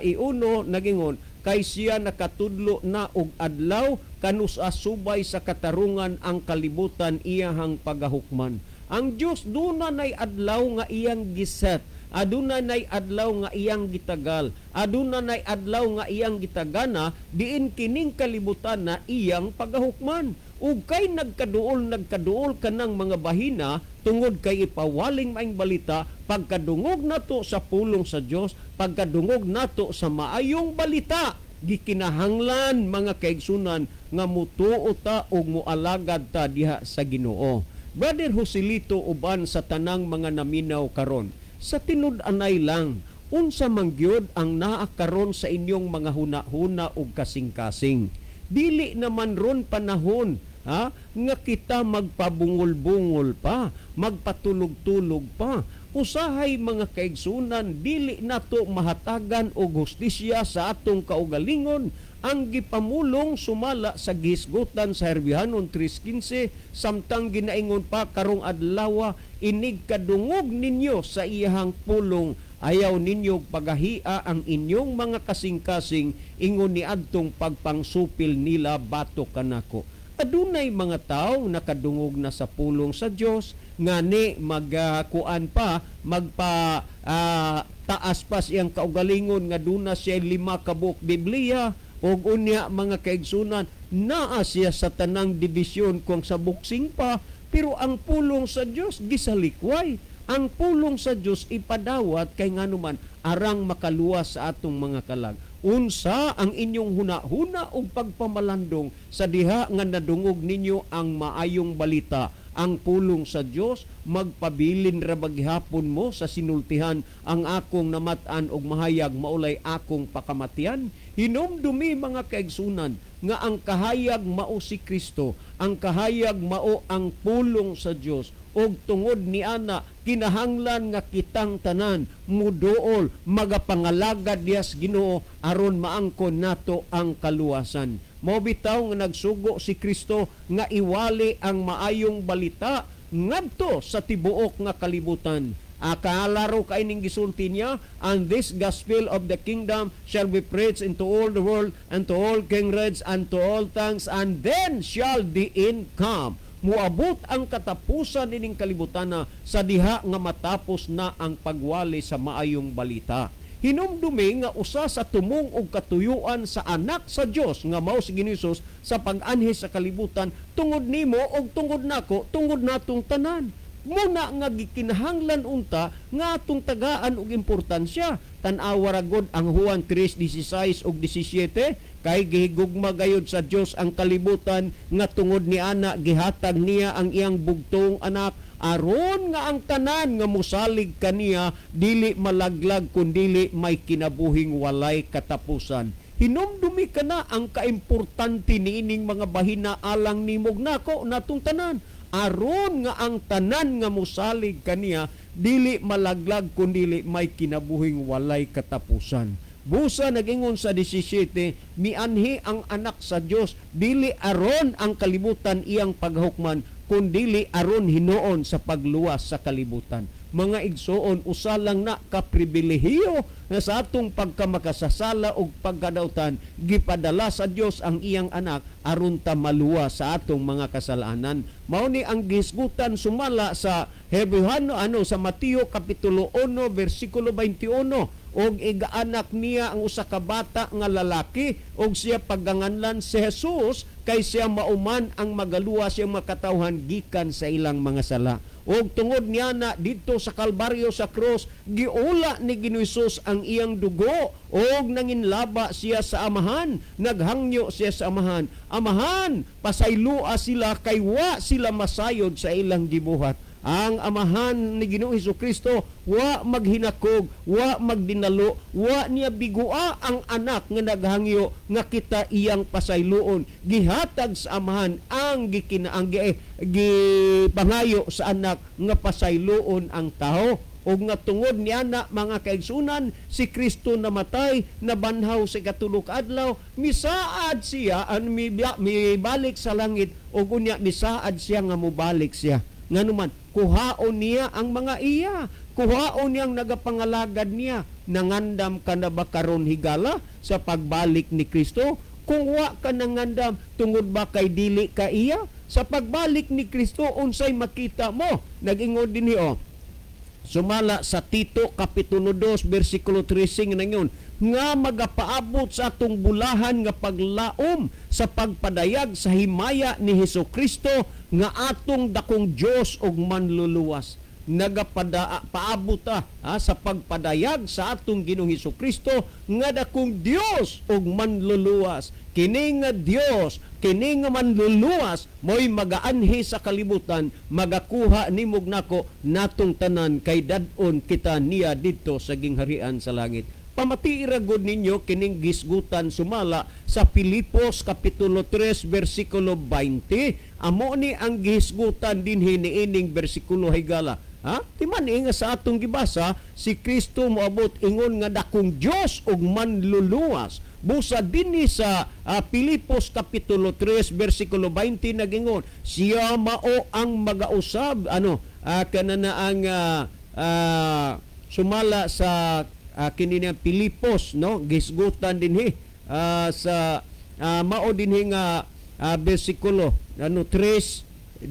iuno nagingon, kay siya nakatudlo na og adlaw kanus asubay sa katarungan ang kalibutan iyahang pagahukman. Ang Dios duna nay adlaw nga iyang giset, aduna nay adlaw nga iyang gitagal, aduna nay adlaw nga iyang gitagana, diin kining kalibutan na iyang pagahukman. Ug kay nagkaduol kanang mga bahina tungod kay ipawaling maing balita, pagkadungog nato sa pulong sa Dios, pagkadungog nato sa maayong balita, gikinahanglan mga kaigsunan nga mutuo ta ug mualagad ta diha sa Ginoo. Brother Joselito uban sa tanang mga naminaw karon, sa tinud-anay lang, unsa man gyud ang naa karon sa inyong mga hunahuna ug kasing-kasing. Dili naman ron panahon nga kita magpabungol-bungol pa, magpatulog-tulog pa. Usahay mga kaigsunan, dili nato mahatagan og hustisya sa atong kaugalingon. Ang gipamulong sumala sa gisgutan sa Herbihanon 3:15, samtang ginaingon pa karong adlaw, inig kadungog ninyo sa iyahang pulong, ayaw ninyo pagahia ang inyong mga kasing-kasing, ingon ni adtong pagpangsupil nila bato kanako. Adunay mga tawo nakadungog na sa pulong sa Dios, ngani magkuan pa, taas pa siyang kaugalingon nga duna siya 5 ka buok Biblia, og unya mga kaigsunan, naa siya sa tanang dibisyon kung sa boxing pa, pero ang pulong sa Dios gisalikway. Ang pulong sa Dios ipadawat kay nganuman arang makaluwas sa atong mga kalag. Unsa ang inyong hunahuna o pagpamalandong sa diha nga nadungog ninyo ang maayong balita, ang pulong sa Dios, magpabilin ra baghapon mo sa sinultihan ang akong namatan og mahayag maulay akong pakamatian. Hinumdumi mga kaigsunan nga ang kahayag mao si Kristo, ang kahayag mao ang pulong sa Dios. Og tungod ni ana, kinahanglan nga kitang tanan muduol magapangalagad diyas Ginoo aron maangkon nato ang kaluwasan. Mao bitaw nga nagsugo si Kristo nga iwali ang maayong balita ngadto sa tibuok nga kalibutan. Akaalaro kay ning gisulti niya, and this gospel of the kingdom shall be preached into all the world, and to all kindreds, and to all tongues, and then shall the end come. Muabot ang katapusan nining kalibutan sa diha nga matapos na ang pagwali sa maayong balita. Hinumdumi nga usa sa tumong og katuyuan sa anak sa Dios nga mao si Hesus sa pag-anhi sa kalibutan, tungod nimo og tungod nako, tungod natong tanan. Muna nga gikinahanglan unta nga atong tagaan og importansya. Tan-awa ra gud ang Juan 3:16 ug 17, kay gihigugma gayud sa Dios ang kalibutan nga tungod ni ana gihatag niya ang iyang bugtong anak aron nga ang tanan nga mosalig kaniya dili malaglag kundi may kinabuhing walay katapusan. Hinumdumi ka na ang kaimportante niining mga bahina alang nimog nako natong tanan aron nga ang tanan nga mosalig kaniya dili malaglag kundi may kinabuhing walay katapusan. Busa nagingon sa 17, mianhi ang anak sa Dios dili aron ang kalibutan iyang paghukman kundi aron hinuon sa pagluwas sa kalibutan. Mga igsoon, usa lang na kapribilehiyo na sa atong pagkamakasasala o pagkadautan, gipadala sa Dios ang iyang anak aron ta maluwas sa atong mga kasalanan. Mao ni ang gisgutan sumala sa Hebreo sa Mateo kapitulo 1 bersikulo 21. Og igaanak niya ang usa ka bata nga lalaki og siya pagganganlan si Jesus kay siya mauman ang magaluwas siyang makatawhan gikan sa ilang mga sala. Og tungod niya na dito sa Kalbaryo sa krus giula ni Ginoong Hesus ang iyang dugo og nanginlaba siya sa amahan, naghangyo siya sa amahan. Amahan, pasaylua sila kay wa sila masayod sa ilang gibuhat. Ang amahan ni Ginoong Hesukristo wa maghinakog, wa magdinalo, wa niya bigua ang anak nga naghangyo nga kita iyang pasayloon. Gihatag sa amahan ang gipangayo sa anak nga pasayloon ang tao. O nga tungod niya na mga kaigsunan, si Kristo namatay, nabanhaw sa katulog adlaw, misaad siya, mibalik sa langit, o kunya misaad siya nga mubalik siya. Nga naman, kuhaon niya ang mga iya. Kuhaon niyang nagapangalagad niya. Nangandam ka na ba karon higala sa pagbalik ni Kristo? Kung wa ka nangandam, tungod ba kay dili ka iya? Sa pagbalik ni Kristo, unsay makita mo? Nag-ingod din niyo. Sumala sa Tito kapitulo 2 bersikulo 13 na yun, nga magapaabot sa atong bulahan nga paglaom sa pagpadayag sa himaya ni Hesukristo nga atong dakong Dios ug manluluwas. Nagapaabot sa pagpadayag sa atong Ginoong Hesukristo nga dakong Dios ug manluluwas. Kini nga Dios, kini nga manluluwas mo'y magaanhi sa kalibutan, magakuha nimog nako natong tanan kay dadon kita niya dito sa gingharian sa langit. Pamatiiragod ninyo kining gisgutan sumala sa Filipos kapitulo 3 bersikulo 20. Amo ni ang gisgutan din hiniining bersikulo higala. Timan nga sa atong gibasa, si Kristo moabot ingon nga dakong Dios ug manluluwas. Busa dinhi sa Filipos kapitulo 3 bersikulo 20 nagingon, siya mao ang magausab kanana ang sumala sa kinina Pilipos gisgutan dinhi sa mao dinhi nga bersikulo 3:19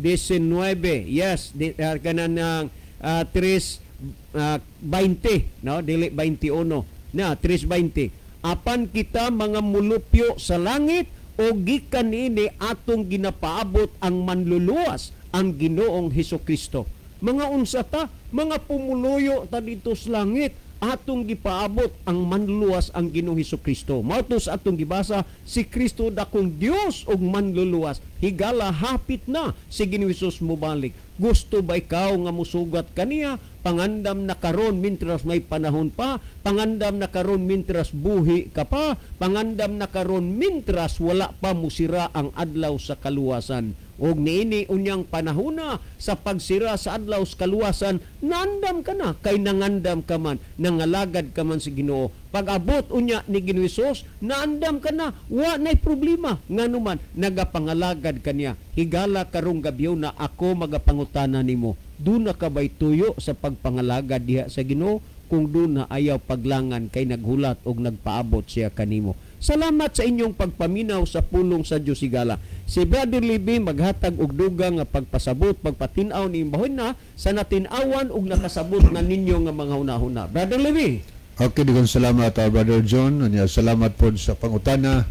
yes kanang 3:20 dili 21 na 3:20 apan kita mga mulupyo sa langit o gikan ini atong ginapaabot ang manluluwas ang Ginoong Hesukristo. Mga unsa ta, mga pumuluyo ta dito sa langit, atong gipaabot ang manluluwas ang Ginoong Hesukristo. Mao to sa atong gibasa, si Kristo dakong Dios ug manluluwas. Higala hapit na si Ginoong Hesus mobalik. Gusto ba ikaw nga musugat kaniya? Pangandam na karon mintras may panahon pa, pangandam na karon mintras buhi ka pa, pangandam na karon mintras wala pa musira ang adlaw sa kaluwasan. Og niini unyang panahona sa pagsira sa adlaw sa kaluwasan, nandam ka na kay nangandam ka man, nangalagad ka man sa Ginoo. Pag-abot unya ni Ginoong Hesus, naandam ka na, wa nay problema. Nganuman nagapangalagad kaniya. Higala karong gabyaw na ako magapangutana nimo. Duna ka ba'y tuyo sa pagpangalagad diha sa Ginoo? Kung duna ayaw paglangan kay naghulat og nagpaabot siya kanimo. Salamat sa inyong pagpaminaw sa pulong sa Dios higala. Si Brother Libby maghatag og dugang nga pagpasabot, pagpatinaw ni imbahon na sa natinawan og nakasabot na ninyo nga mga hunahuna. Brother Libby. Okay, digon salamat Brother John. Salamat po sa pangutana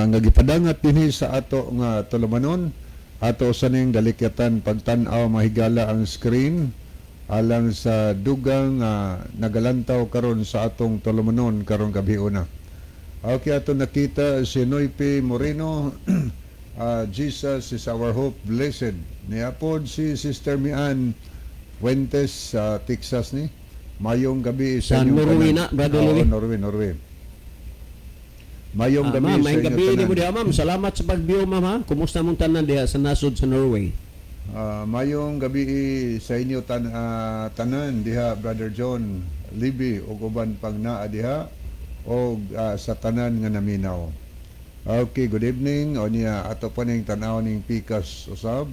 nga gipadangat dinhi sa ato nga tulumanon. Ato sa ning dalikatan pagtan-aw mahigala ang screen alang sa dugang nagalantaw karon sa atong tulumanon karong gabi una. Okay, ato nakita si Noype Moreno. Jesus is our hope, blessed. Niapod si Sister Mian Fuentes sa Texas ni. Mayong gabi Sa inyong Norway tanan. na, Brother Oo, Louie. Norway. Mayong gabi Ma'am, sa may inyong gabi ni tanan. mo diha, ma'am. Salamat sa pag-view, ma'am, ha? Kumusta mong tanan diha sa nasod sa Norway? Mayong gabi sa inyo tanan diha, Brother John Libby ug uban pang naa diha o sa tanan nga naminaw. Okay, good evening. O niya ato pa ning tan-aw ning pikas usab.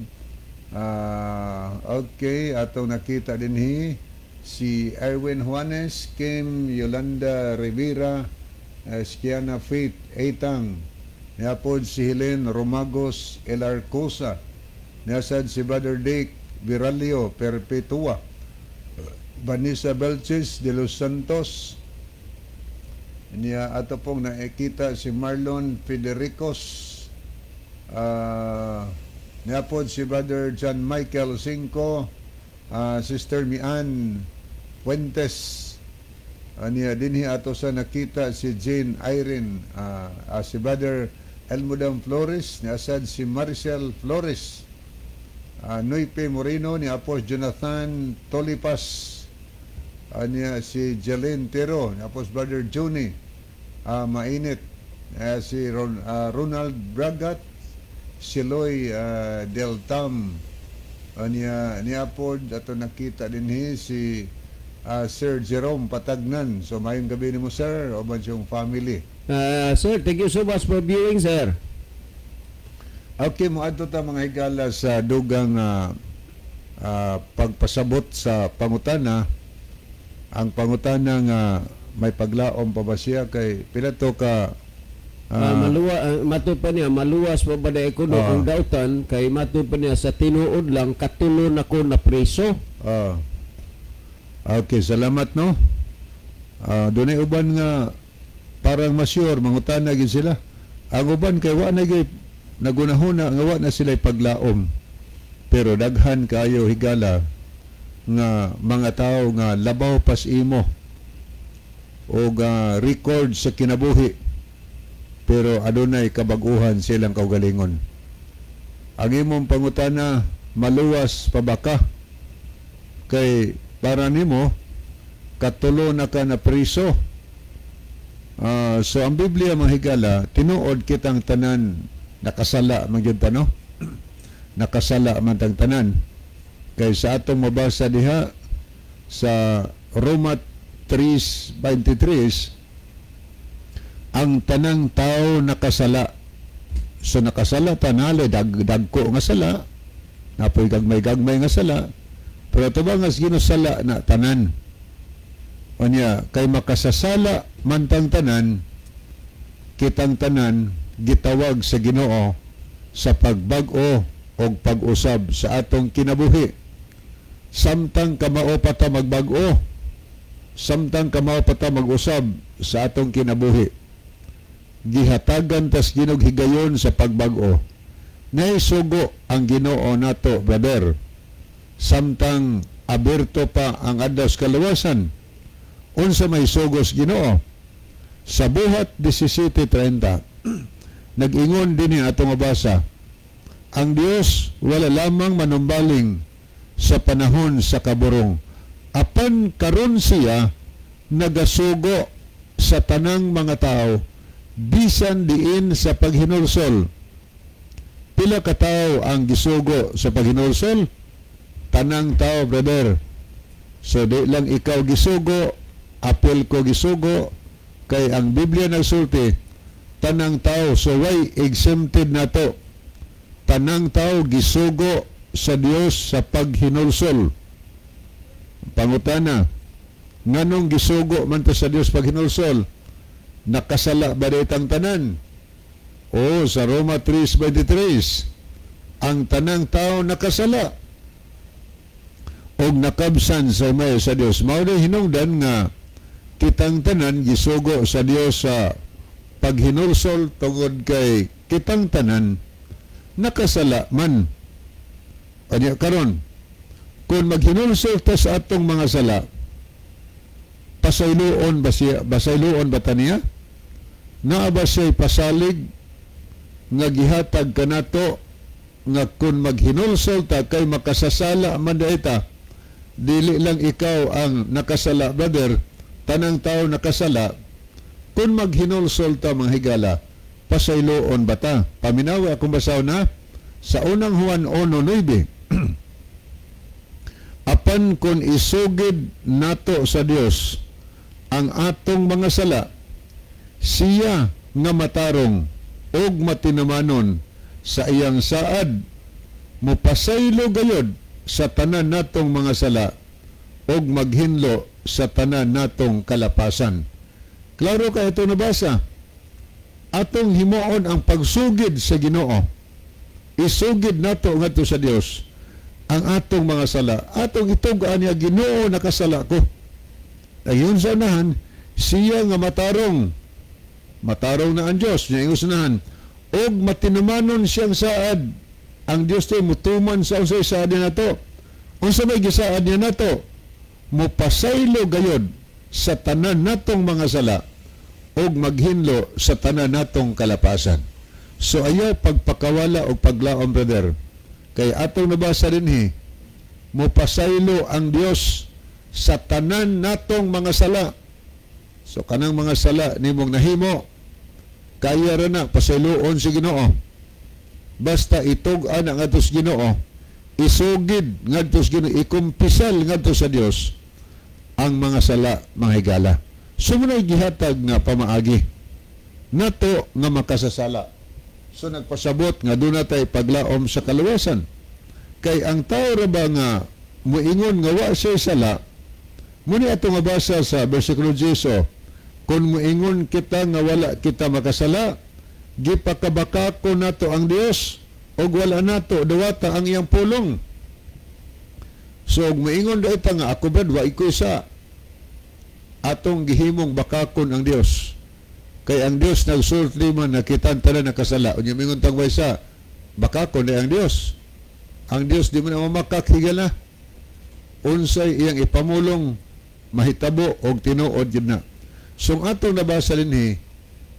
Okay, ato nakita dinhi si Erwin Juanes, Kim Yolanda Rivera, Skiana Faith Eitang, niapod si Helen Romagos Elarcosa, niasad si Brother Dick Viralio Perpetua, Vanessa Belches de los Santos, niya ato pong nakikita si Marlon Federicos, niapod si Brother John Michael Cinco, Sister Mian Fuentes, niya dinhi ato sa nakita si Jane Irene, si Brother Elmudam Flores, niasad si Maricel Flores, Noype Moreno, ni Apos Jonathan Tolipas, niya si Jalen Tero, ni Apos Brother Juni Mainit, si Ronald Bragat, si Loy Deltam, ni Apod ato nakita dinhi si Sir Jerome Patagnan. So mayong gabi nimo sir o man siyang family. Sir, thank you so much for viewing, sir. Okay, mo adto ta mga higala sa dugang pagpasabot sa pangutana. Ang pangutana nga may paglaom pa ba siya kay pila to ka Matud pa niya, maluwas pa ba na kuno ang dautan kay matud pa niya sa tinuod lang katulo na ko na preso. Okay, salamat no. Dunay uban nga parang masyur mangutana gid sila. Ang uban kay wa na gyud nagunahuna nga wa na sila paglaom. Pero daghan kayo higala nga mga tao nga labaw pas imo o record sa kinabuhi pero adunay kabaguhan silang kaugalingon. Ang imong pangutana maluwas pa ba ka kay para nimo katulo na ka na priso. So ang Biblia mga higala tinuod kitang tanan nakasala man gyud ta no. Nakasala man tang tanan kay sa atong mabasa diha sa Roma 3:23 ang tanang tao nakasala. So nakasala tanale dagko nga sala, napoy gagmay nga sala, pero tubang as ginusala na tanan. Unya kay makasasala man tang tanan, kitang tanan gitawag sa Ginoo sa pagbag-o o pag-usab sa atong kinabuhi. Samtang kamao pa ta magbag-o, samtang kamao pa ta mag-usab sa atong kinabuhi. Gihatagan tas ginughigayon sa pagbag-o. Naisugo ang Ginoo nato, brother. Samtang aberto pa ang adlaw sa kaluwasan. Unsa may sugos Ginoo? Sa buhat 17:30 nag-ingon din atong mabasa, ang Dios wala lamang manumbaling sa panahon sa kaburong. Apan karon siya nagasugo sa tanang mga tao bisan diin sa paghinulsol. Pila ka tao ang gisugo sa paghinulsol? Tanang tao, brother. So di lang ikaw gisugo, apel ko gisugo, kay ang Biblia nagsulti, tanang tao, so why exempted na to? Tanang tao gisugo sa Dios sa paghinulsol. Pangutana, nganong gisugo man to sa Dios paghinulsol? Nakasala ba ditang tanan? O sa Roma 3:23, ang tanang tao nakasala og nakabsan sa may sa Dios. Mao na hinungdan nga kitang tanan gisugo sa Dios sa paghinulsol tungod kay kitang tanan nakasala man. Anya karon kung maghinulsol ta sa atong mga sala, pasayloon ba siya? Pasayloon ba ta niya? Naa ba siya'y pasalig nga gihatag kanato nga kung maghinulsol ta kay makasasala man daita, dili lang ikaw ang nakasala, brother, tanang tao nakasala. Kung maghinulsol ta mga higala, pasayloon ba ta? Paminawa akong basaw na sa unang Juan 1:9. Apan kung isugid nato sa Dios ang atong mga sala, siya nga matarong og matinamanon sa iyang saad, mopasaylo gayod sa tanan natong mga sala og maghinlo sa tanan natong kalapasan. Klaro ka ito nabasa. Atong himuon ang pagsugid sa Ginoo. Isugid nato ngadto sa Dios ang atong mga sala. Atong itugaan niya, Ginoo, nakasala ko. Ayon sa unahan, siya nga matarong na ang Diyos, niya yung unahan, og matinamanon siyang saad. Ang Diyos to mutuman sa unsay saad niya nato. Unsa may gisaad niya nato? Mupasaylo gayod sa tanan natong mga sala og maghinlo sa tanan natong kalapasan. So ayaw pagpakawala o paglaom, brother. Kay atong nabasa dinhi, mupasaylo ang Dios sa tanan natong mga sala. So kanang mga sala nimong nahimo, kaya ra na pasayloon si Ginoo. Basta itug-an ang atos Ginoo, isugid ngadto sa Ginoo, ikumpisal ngadto sa Dios ang mga sala, mga higala. Sumunay gihatag nga pamaagi nato nga makasasala. So nagpasabot nga doon natay paglaom sa kaluwasan. Kay ang tao ra ba nga muingon nga wa siya sala, muni ato nga basa sa versikulo 10, kung muingon kita nga wala kita makasala, gipakabaka ko nato ang Dios og wala nato dawata ang iyang pulong. So muingon daita nga ako bad wa ikoy sa atong gihimong bakakon ang Dios. Kay ang Dios nagsulti man nakitan tanan nakasala. Unya mingon tang waysa, bakakon na ang Dios. Ang Dios di man mamakak higala. Unsay iyang ipamulong mahitabo og tinuod yun na. So ang atong nabasa dinhi,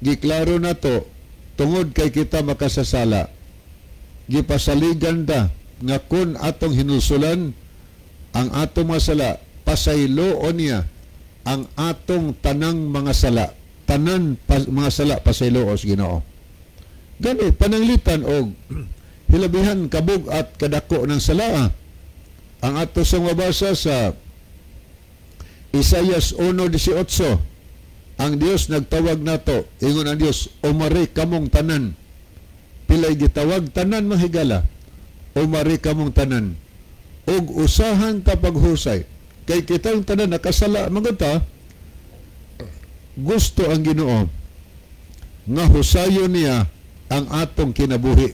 giklaro nato tungod kay kita makasasala. Gipasaligan ta nga kun atong hinulsulan ang atong mga sala, pasayloon niya ang atong tanang mga sala. Tanan mga sala pasayloos Ginoo. Gani pananglitan og hilabihan kabug at kadako ng sala. Ang ato sa mabasa sa Isaias 1:18, ang Dios nagtawag nato, ingon ang Dios, umari kamong tanan. Pilay gitawag tanan mahigala, umari kamong tanan. Og usahan ta paghusay. Kay kitang tanan nakasala magata, gusto ang Ginoo nga husayon niya ang atong kinabuhi.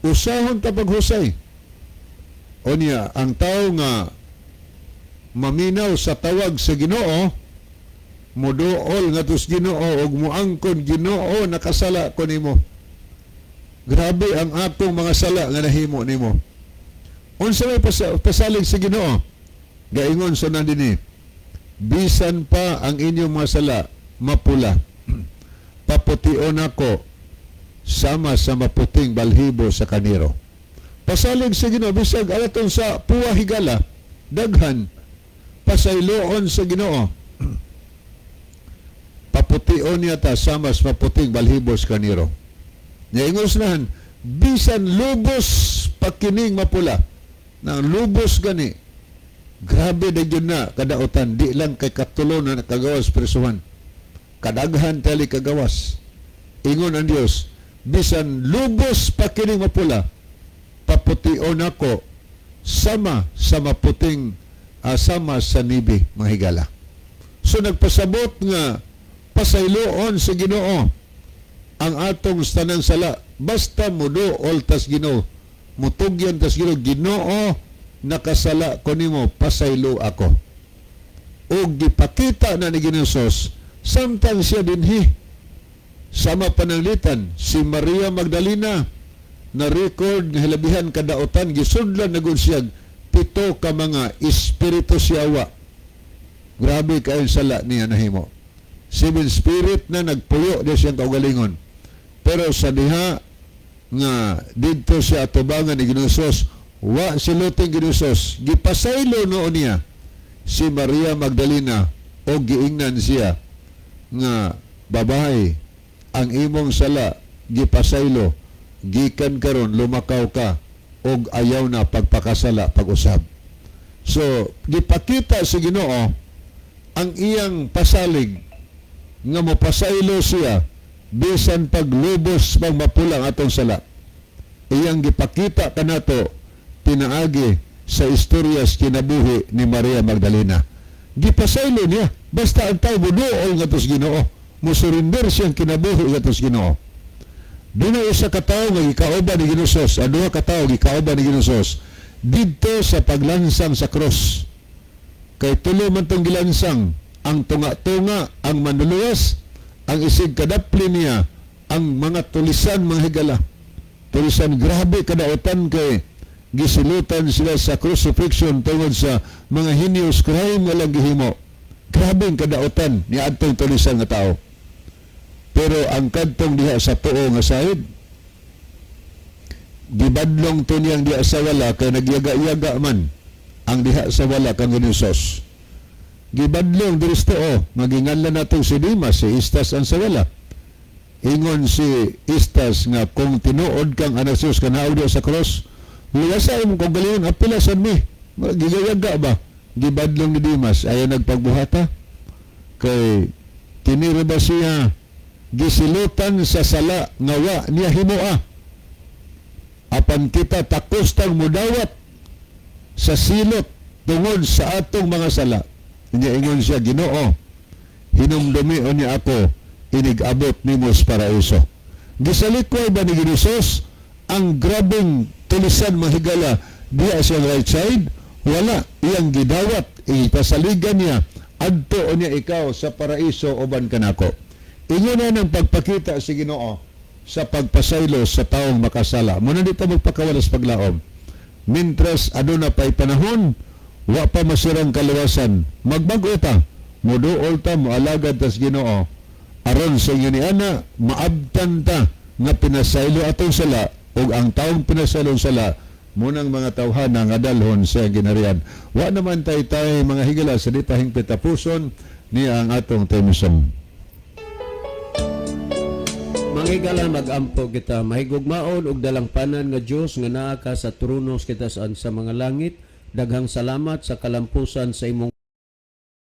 Usahon ta paghusay. O niya, ang tao nga maminaw sa tawag sa Ginoo, muduol nga tus Ginoo og muangkon, Ginoo nakasala ko nimo. Grabe ang atong mga sala nga nahimo nimo. Unsa may pasalig sa Ginoo? Gaingon sa nandini, bisan pa ang inyong mga sala mapula, papution ako sama sa maputing balhibo sa kaniro. Pasalig sa Ginoo, bisag alaton sa puwa higala, daghan, pasayloon sa Ginoo. Papution niya ta sama sa maputing balhibo sa kaniro. Ngayon nahan, bisan lubos pakining mapula, nang lubos gani, grabe na yun na kadautan, di lang kay katulo na nakagawas presuhan. Kadaghan tali kagawas. Ingon ang Dios, bisan lubos pakining mapula, papution ako sama sa maputing sama sa nibi, mga higala. So nagpasabot nga pasayloon sa Ginoo ang atong tanang sala, basta muduol tas Ginoo, mutugyan tas Ginoo, Ginoo nakasala ko nimo, pasaylo ako. O gipakita na ni Ginoo samtang siya dinhi sama pananglitan si Maria Magdalena na record nga hilabihan kadautan, gisudlan na gud siya 7 ka mga espiritu siyawa. Grabe kayo sala niya nahimo. Civil spirit na nagpuyo di siyang kaugalingon. Pero sa diha nga didto siya atubangan ni Ginusos, wa siluting Ginusos, gipasaylo noon niya si Maria Magdalena o giingnan siya nga babae ang imong sala gipasaylo gikan karon lumakaw ka og ayaw na pagpakasala pag-usab. So gipakita sa Ginoo ang iyang pasalig nga mapasaylo siya bisan paglubos pang mapulang atong sala. Iyang gipakita kanato pinaagi sa istoryas kinabuhi ni Maria Magdalena. Gipasaylo niya basta ang tawo muduol ngadto sa Ginoo, musurinder siyang kinabuhi ngadto sa Ginoo. Duna isa ka tawo nga gikauban ni Ginusos, duha ka tawo gikauban ni Ginusos didto sa paglansang sa cross. Kay tulo man tong gilansang, ang tunga-tunga, ang manluluwas, ang isig kadapli niya, ang mga tulisan mga higala. Tulisan grabe kadautan kay gisilutan sila sa crucifixion tungod sa mga heinous crime nga lang gihimo. Grabe ang kadautan ni adtong tulisan nga tao. Pero ang kadtong diha sa tuo nga sahid, gibadlong to niyang diha sa wala kay nagyaga-yaga man ang diha sa wala kang Ginusos. Gibadlong diri sa tuo, maginganlan natong si Dimas, si Istas ang sa wala. Ingon si Istas nga kung tinuod kang anak Sus kanaog diha sa cross, luwasa mo kung galingon apilasan mi. Gigayaga ba? Gibadlong ni Dimas ayaw nagpagbuhata kay tinira ba siya gisilutan sa sala nga wa niya himoa. Apan kita takos tang mudawat sa silot tungod sa atong mga sala. Niya ingon siya, Ginoo, hinumdumi o niya ako, inig-abot nimo sa paraiso. Gisalikoy ba ni Ginusos ang grabing tulisan mahigala diya sa right side? Wala. Iyang gidawat, ipasaligan niya, adto o niya ikaw sa paraiso uban kanako. Inyo na ng pagpakita si Ginoo sa pagpasaylo sa taong makasala. Muna dito magpakawalas paglaom. Mintras aduna pa'y panahon, wa pa masirang kaluwasan. Magbago ta, muduol ta, mualagad tas Ginoo. Aron sa inyo ni ana, maabtan ta nga pinasaylo atong sala o ang taong pinasaylong sala munang mga tawhana nga dalhon sa ginarian. Wa naman tay mga higala sa di tahing pitapuson ni ang atong temisong. Manghigala mag-ampo kita, mahigugmaon og dalangpanan nga Dios nga naa ka sa tronos kita sa mga langit. Daghang salamat sa kalampusan sa imong